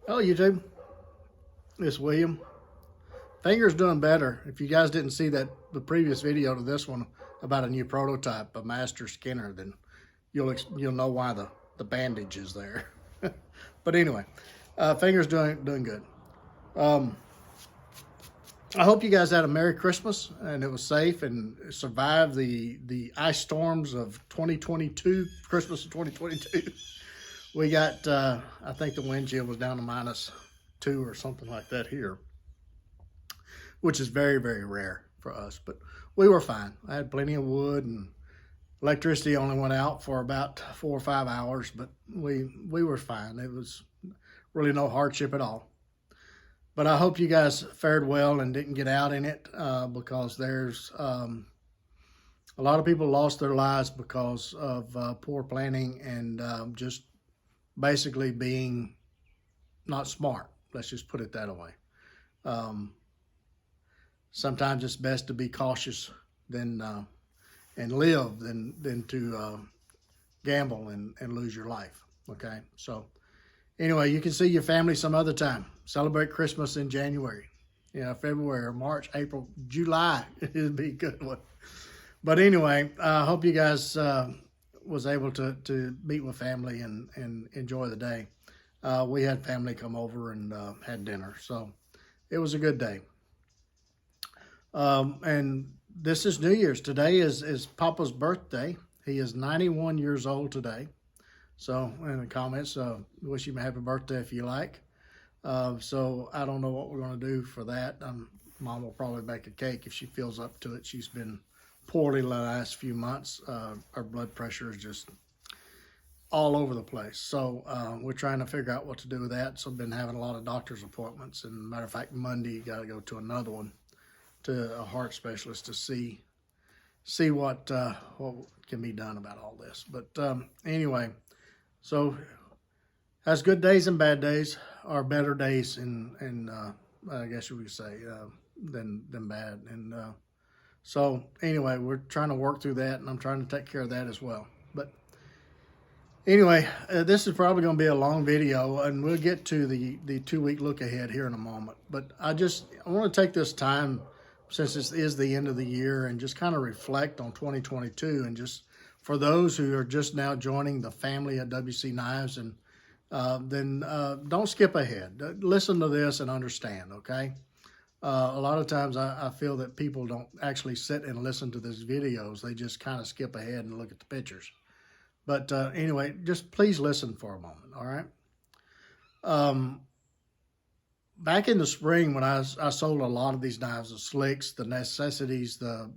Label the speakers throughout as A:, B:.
A: Hello, YouTube. It's William. Finger's doing better. If you guys didn't see the previous video to this one about a new prototype, a Master Skinner, then you'll know why the bandage is there. But anyway, Finger's doing good. Um, I hope you guys had a Merry Christmas and it was safe and survived the ice storms of 2022, Christmas of 2022. We got, I think the wind chill was down to -2 or something like that here, which is very, very rare for us, but we were fine. I had plenty of wood and electricity only went out for about 4 or 5 hours, but we were fine. It was really no hardship at all. But I hope you guys fared well and didn't get out in it because there's a lot of people lost their lives because of poor planning and just basically being not smart. Let's just put it that way. Sometimes it's best to be cautious than and live than to gamble and lose your life. Okay, so anyway, you can see your family some other time. Celebrate Christmas in January, February, March, April, July. It'd be a good one. But anyway, I hope you guys was able to meet with family and enjoy the day. We had family come over and had dinner, so it was a good day. And this is New Year's. Today is Papa's birthday. He is 91 years old today. So in the comments, wish him a happy birthday if you like. So I don't know what we're going to do for that. Mom will probably bake a cake if she feels up to it. She's been poorly the last few months. Her blood pressure is just all over the place. So we're trying to figure out what to do with that. So I've been having a lot of doctor's appointments. And matter of fact, Monday, got to go to another one, to a heart specialist to see what can be done about all this. But anyway, so has good days and bad days, or better days and I guess you would say than bad. And so anyway, we're trying to work through that, and I'm trying to take care of that as well. But anyway, this is probably going to be a long video, and we'll get to the 2-week look ahead here in a moment. But I want to take this time, since this is the end of the year, and just kind of reflect on 2022, and just for those who are just now joining the family at WC Knives, and then don't skip ahead. Listen to this and understand, okay? A lot of times I feel that people don't actually sit and listen to these videos. They just kind of skip ahead and look at the pictures. But anyway, just please listen for a moment, all right? Back in the spring, when I sold a lot of these knives, the slicks, the necessities, the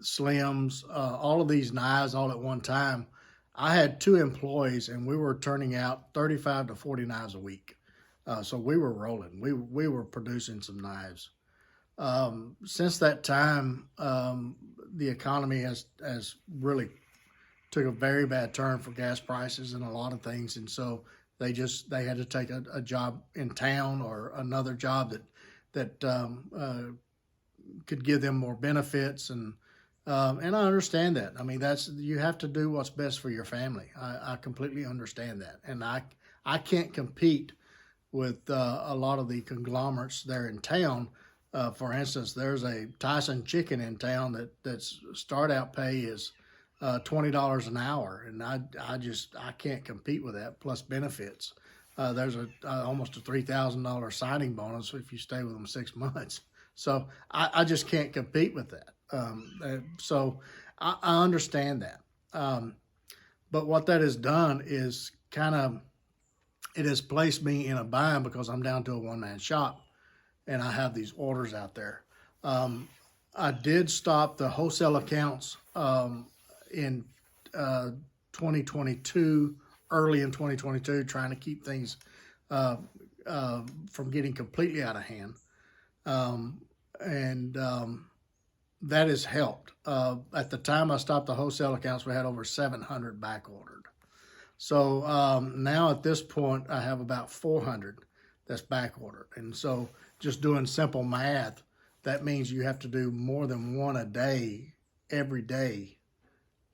A: slims, all of these knives all at one time, I had 2 employees, and we were turning out 35 to 40 knives a week. So we were rolling. We were producing some knives. Since that time, the economy has really took a very bad turn for gas prices and a lot of things, and so they had to take a job in town or another job that could give them more benefits, and I understand that. I mean, you have to do what's best for your family. I completely understand that, and I can't compete with a lot of the conglomerates there in town. For instance, there's a Tyson Chicken in town that's start out pay is $20 an hour, and I can't compete with that, plus benefits. There's almost a $3,000 signing bonus if you stay with them 6 months. So I just can't compete with that. So I understand that. But what that has done is it has placed me in a bind because I'm down to a one-man shop, and I have these orders out there. I did stop the wholesale accounts in 2022, early in 2022, trying to keep things from getting completely out of hand. That has helped. At the time I stopped the wholesale accounts, we had over 700 back ordered. So now at this point, I have about 400 that's back ordered. And so just doing simple math, that means you have to do more than one a day, every day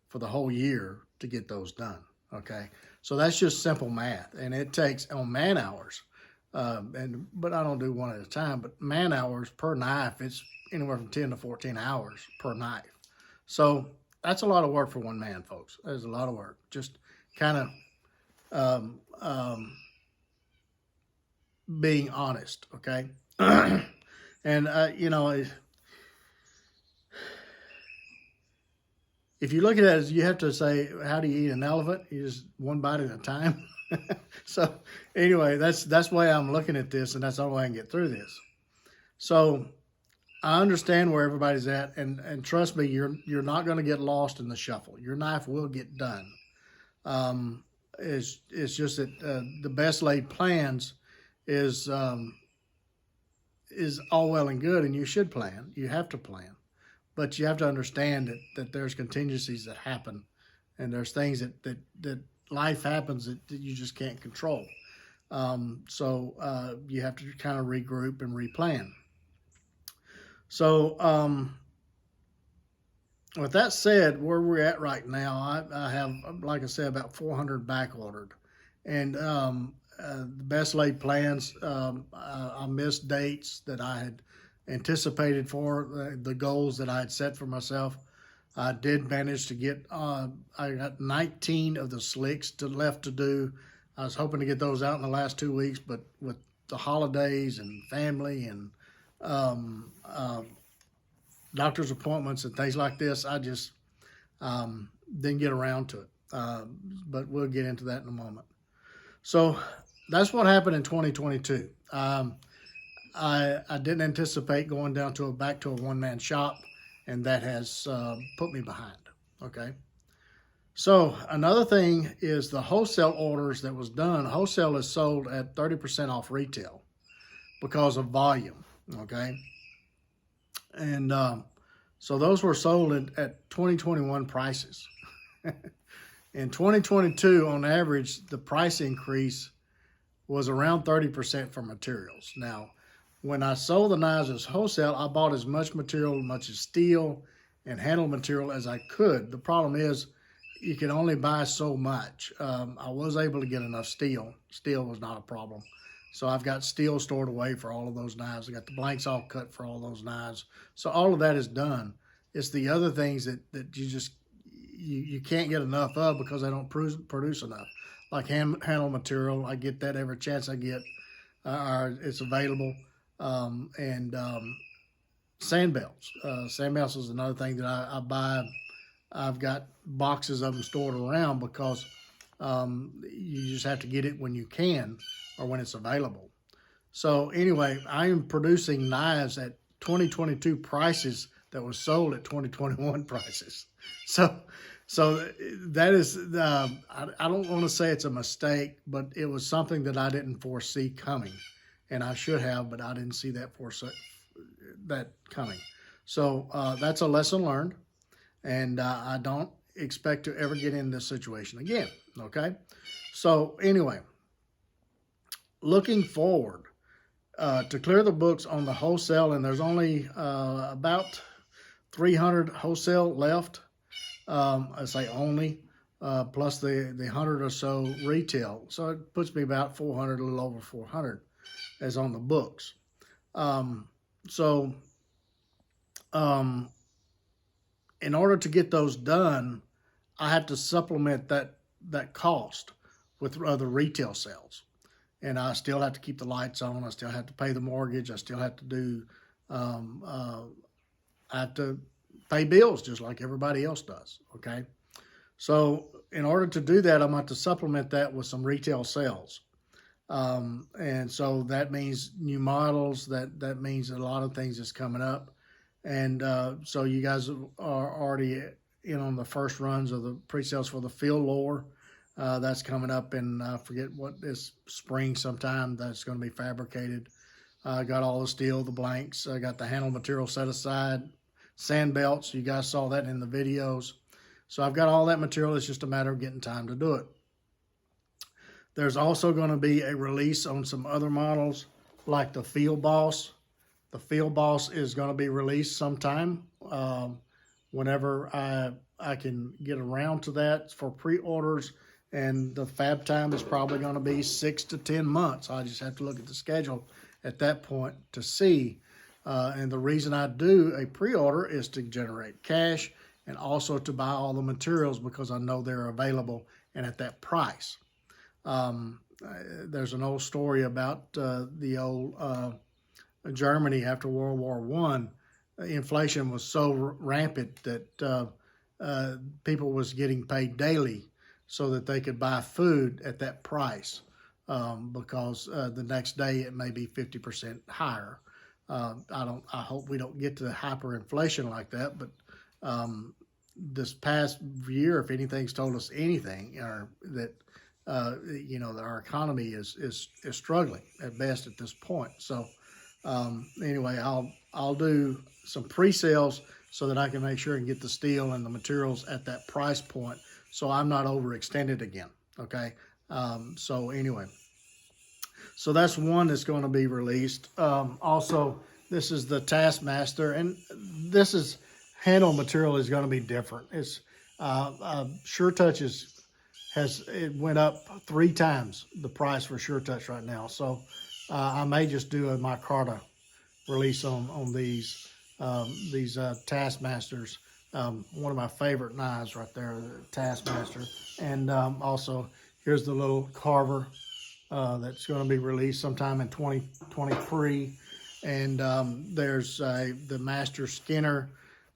A: for the whole year to get those done. Okay, so that's just simple math, and it takes on man hours. But I don't do one at a time. But man hours per knife, it's anywhere from 10 to 14 hours per knife. So that's a lot of work for one man, folks. That's a lot of work. Just kind of being honest, okay? And if you look at it as you have to say, how do you eat an elephant? You just one bite at a time. So anyway, that's the way I'm looking at this, and that's the only way I can get through this. So I understand where everybody's at, and trust me, you're not going to get lost in the shuffle. Your knife will get done. It's just that the best laid plans is all well and good, and you should plan. You have to plan, but you have to understand that there's contingencies that happen, and there's things that life happens that you just can't control. So you have to kind of regroup and replan. So with that said, where we're at right now, I have, like I said, about 400 back ordered, and the best laid plans. I missed dates that I had anticipated for the goals that I had set for myself. I did manage to get, I got 19 of the slicks left to do. I was hoping to get those out in the last 2 weeks, but with the holidays and family and doctor's appointments and things like this, I just didn't get around to it. But we'll get into that in a moment. So that's what happened in 2022. I didn't anticipate going down to back to a one-man shop, and that has put me behind, okay? So another thing is the wholesale orders that was done. Wholesale is sold at 30% off retail because of volume, okay? And so those were sold at 2021 prices. In 2022, on average, the price increase was around 30% for materials. Now, when I sold the knives as wholesale, I bought as much material, much as steel and handle material as I could. The problem is you can only buy so much. I was able to get enough steel. Steel was not a problem. So I've got steel stored away for all of those knives. I got the blanks all cut for all those knives. So all of that is done. It's the other things that you can't get enough of because they don't produce enough. Like handle material, I get that every chance I get. It's available. Sand belts. Sand belts is another thing that I buy. I've got boxes of them stored around because you just have to get it when you can or when it's available. So anyway, I am producing knives at 2022 prices that was sold at 2021 prices. So that is, I don't want to say it's a mistake, but it was something that I didn't foresee coming. And I should have, but I didn't see that coming. So that's a lesson learned. And I don't expect to ever get in this situation again, okay? So anyway, looking forward to clear the books on the wholesale, and there's only about 300 wholesale left. I say only, plus the 100 or so retail. So it puts me about 400, a little over 400 as on the books. In order to get those done, I have to supplement that cost with other retail sales. And I still have to keep the lights on. I still have to pay the mortgage. I still have to do, I have to pay bills just like everybody else does, okay? So in order to do that, I'm going to have to supplement that with some retail sales. And so that means new models, that means a lot of things that's coming up. And so you guys are already in on the first runs of the pre-sales for the field lore. That's coming up in, I forget what, this spring sometime. That's going to be fabricated. Got all the steel, the blanks. I got the handle material set aside. Sand belts, you guys saw that in the videos. So I've got all that material. It's just a matter of getting time to do it. There's also going to be a release on some other models like the Field Boss. The Field Boss is going to be released sometime whenever I can get around to that for pre-orders. and the fab time is probably going to be 6 to 10 months. I just have to look at the schedule at that point to see. And the reason I do a pre-order is to generate cash and also to buy all the materials because I know they're available and at that price. There's an old story about the old Germany after World War I. Inflation was so rampant that people was getting paid daily so that they could buy food at that price because the next day it may be 50% higher. I hope we don't get to hyperinflation like that, but this past year, if anything's told us anything, or that that our economy is struggling at best at this point. So anyway, I'll do some pre-sales so that I can make sure and get the steel and the materials at that price point, so I'm not overextended again. Okay. So anyway. So that's one that's going to be released. Also, this is the Taskmaster, and this is handle material is going to be different. It's SureTouch it went up 3 times the price for SureTouch right now. So I may just do a micarta release on these Taskmasters. One of my favorite knives right there, the Taskmaster, and also here's the little carver. That's going to be released sometime in 2023, and there's the Master Skinner,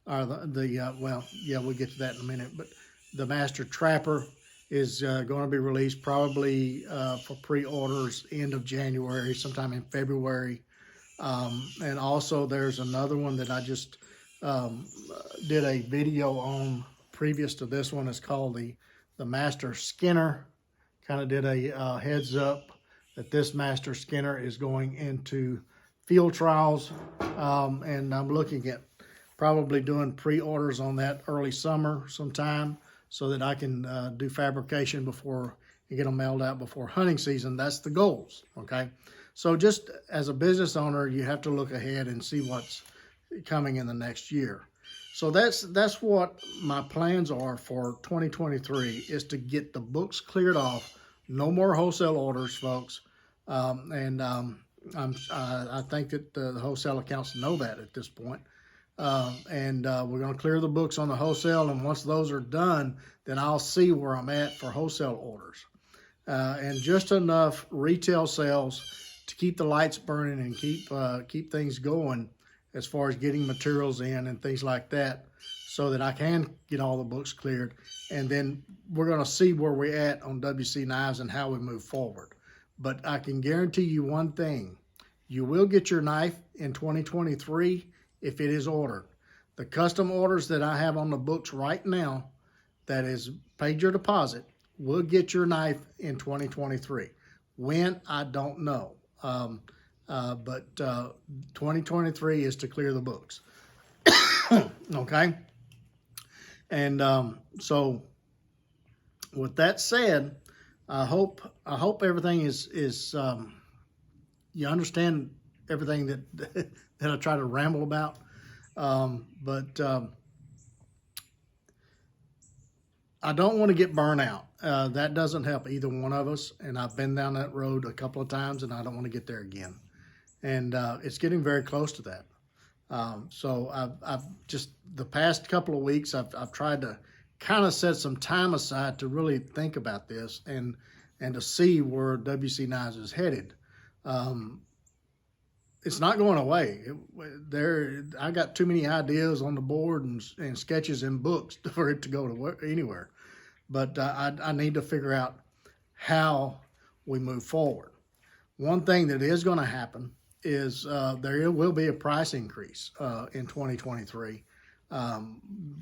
A: we'll get to that in a minute, but the Master Trapper is going to be released probably for pre-orders end of January, sometime in February, and also there's another one that I just did a video on previous to this one. It's called the Master Skinner. Kind of did a heads up that this Master Skinner is going into field trials, and I'm looking at probably doing pre-orders on that early summer sometime so that I can do fabrication before and get them mailed out before hunting season. That's the goals, okay? So just as a business owner, you have to look ahead and see what's coming in the next year. So that's what my plans are for 2023, is to get the books cleared off. No more wholesale orders, folks. I think that the wholesale accounts know that at this point. We're going to clear the books on the wholesale, and once those are done, then I'll see where I'm at for wholesale orders. And just enough retail sales to keep the lights burning and keep things going as far as getting materials in and things like that, so that I can get all the books cleared. And then we're going to see where we're at on WC Knives and how we move forward. But I can guarantee you one thing: you will get your knife in 2023 if it is ordered. The custom orders that I have on the books right now, that is paid your deposit, will get your knife in 2023. When, I don't know. But 2023 is to clear the books. Okay. And so with that said, I hope everything is you understand everything that that I try to ramble about. But I don't want to get burnt out. That doesn't help either one of us. And I've been down that road a couple of times, and I don't want to get there again. And it's getting very close to that. So I've just, the past couple of weeks, I've tried to kind of set some time aside to really think about this and to see where WC Knives is headed. It's not going away. I got too many ideas on the board and sketches and books for it to go to anywhere. But I need to figure out how we move forward. One thing that is going to happen is there will be a price increase in 2023,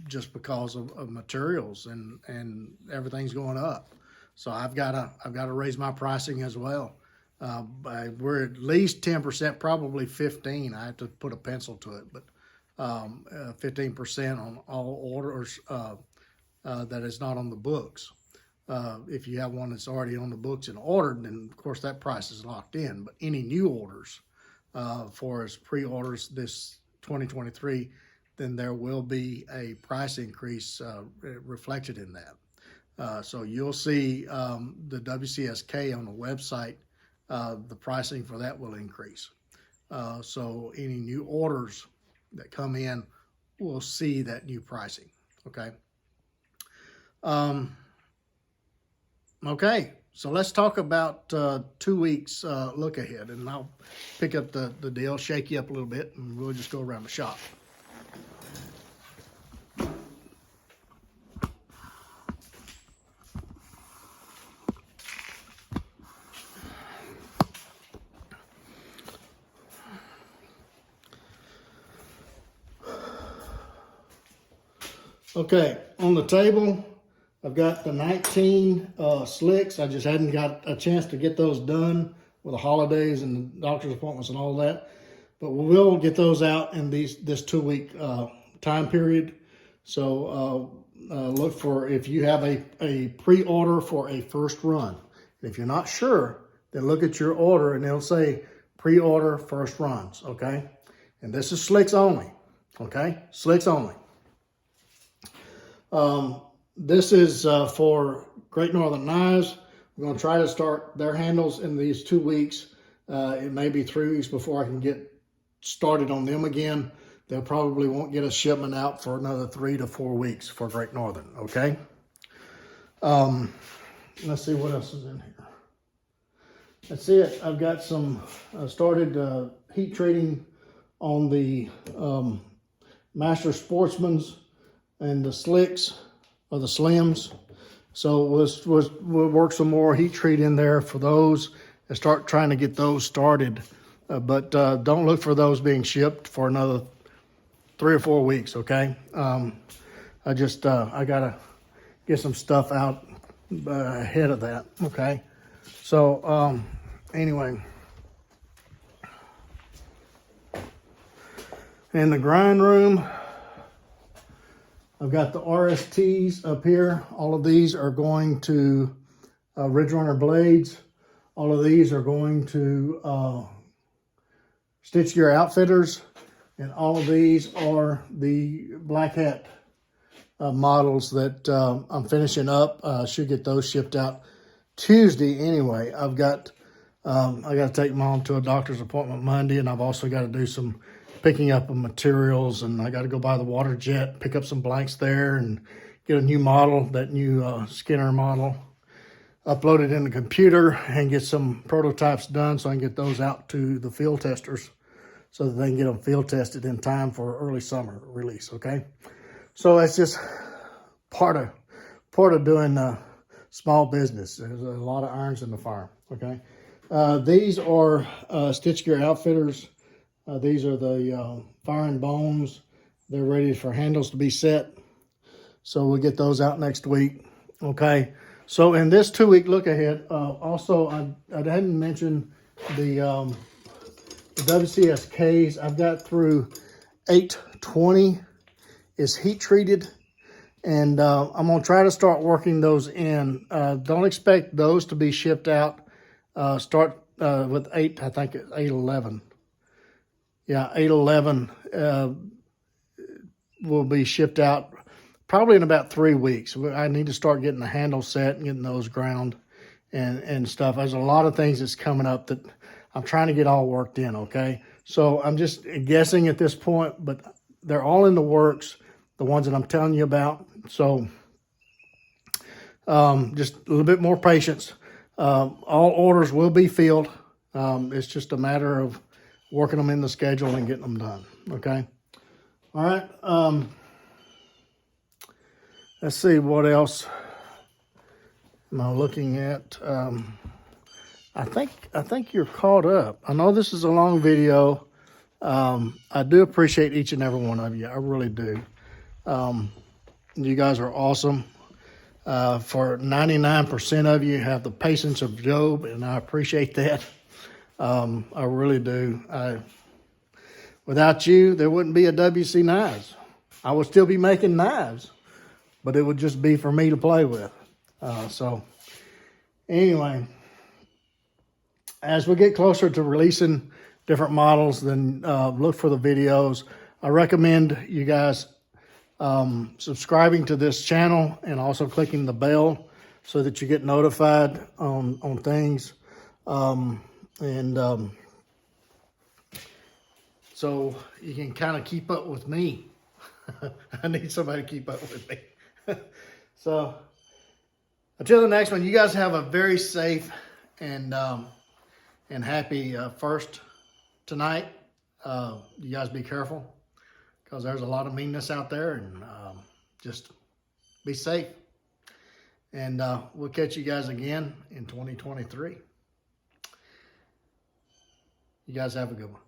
A: just because of materials and everything's going up. So I've got to raise my pricing as well. We're at least 10%, probably 15. I have to put a pencil to it, but 15% on all orders that is not on the books. If you have one that's already on the books and ordered, then of course that price is locked in. But any new orders for as pre-orders this 2023, then there will be a price increase reflected in that. So you'll see the WCSK on the website. The pricing for that will increase. So any new orders that come in will see that new pricing. Okay. Okay. So let's talk about 2 weeks look ahead, and I'll pick up the deal, shake you up a little bit, and we'll just go around the shop. Okay, on the table, I've got the 19 slicks. I just hadn't got a chance to get those done with the holidays and the doctor's appointments and all that. But we will get those out in this 2 week time period. So look for, if you have a pre-order for a first run. If you're not sure, then look at your order and it'll say pre-order first runs, okay? And this is slicks only, okay? Slicks only. This is for Great Northern Knives. We're going to try to start their handles in these 2 weeks. It may be 3 weeks before I can get started on them again. They'll probably won't get a shipment out for another 3 to 4 weeks for Great Northern, okay? Let's see what else is in here. That's it. I've got some, started heat treating on the Master Sportsman's and the slicks or the slims. So we'll work some more heat treat in there for those and start trying to get those started. But don't look for those being shipped for another 3 or 4 weeks, okay? I gotta get some stuff out ahead of that, okay? So anyway, in the grind room, I've got the RSTs up here. All of these are going to Ridge Runner blades. All of these are going to Stitch Gear Outfitters. And all of these are the Black Hat models that I'm finishing up. Should get those shipped out Tuesday anyway. I got to take Mom to a doctor's appointment Monday, and I've also got to do some picking up of materials, and I got to go by the water jet, pick up some blanks there, and get a new model, that new Skinner model, upload it in the computer, and get some prototypes done so I can get those out to the field testers so that they can get them field tested in time for early summer release, okay? So that's just part of doing small business. There's a lot of irons in the fire, okay? These are Stitch Gear Outfitters. These are the Fire and Bones. They're ready for handles to be set. So we'll get those out next week. Okay. So in this 2 week look ahead, also I hadn't mentioned the WCSKs. I've got through 820 is heat treated. And I'm going to try to start working those in. Don't expect those to be shipped out. Start with 8, I think 811. Yeah, 811 will be shipped out probably in about 3 weeks. I need to start getting the handle set and getting those ground and stuff. There's a lot of things that's coming up that I'm trying to get all worked in, okay? So I'm just guessing at this point, but they're all in the works, the ones that I'm telling you about. So just a little bit more patience. All orders will be filled. It's just a matter of working them in the schedule and getting them done, okay? All right, let's see what else am I looking at. I think you're caught up. I know this is a long video. I do appreciate each and every one of you. I really do. You guys are awesome. For 99% of you have the patience of Job, and I appreciate that. I really do. Without you, there wouldn't be a WC Knives. I would still be making knives, but it would just be for me to play with. So anyway, as we get closer to releasing different models, then look for the videos. I recommend you guys subscribing to this channel and also clicking the bell so that you get notified on things. And so you can kind of keep up with me. I need somebody to keep up with me. So until the next one, you guys have a very safe and happy first tonight. You guys be careful, because there's a lot of meanness out there, and just be safe. And we'll catch you guys again in 2023. You guys have a good one.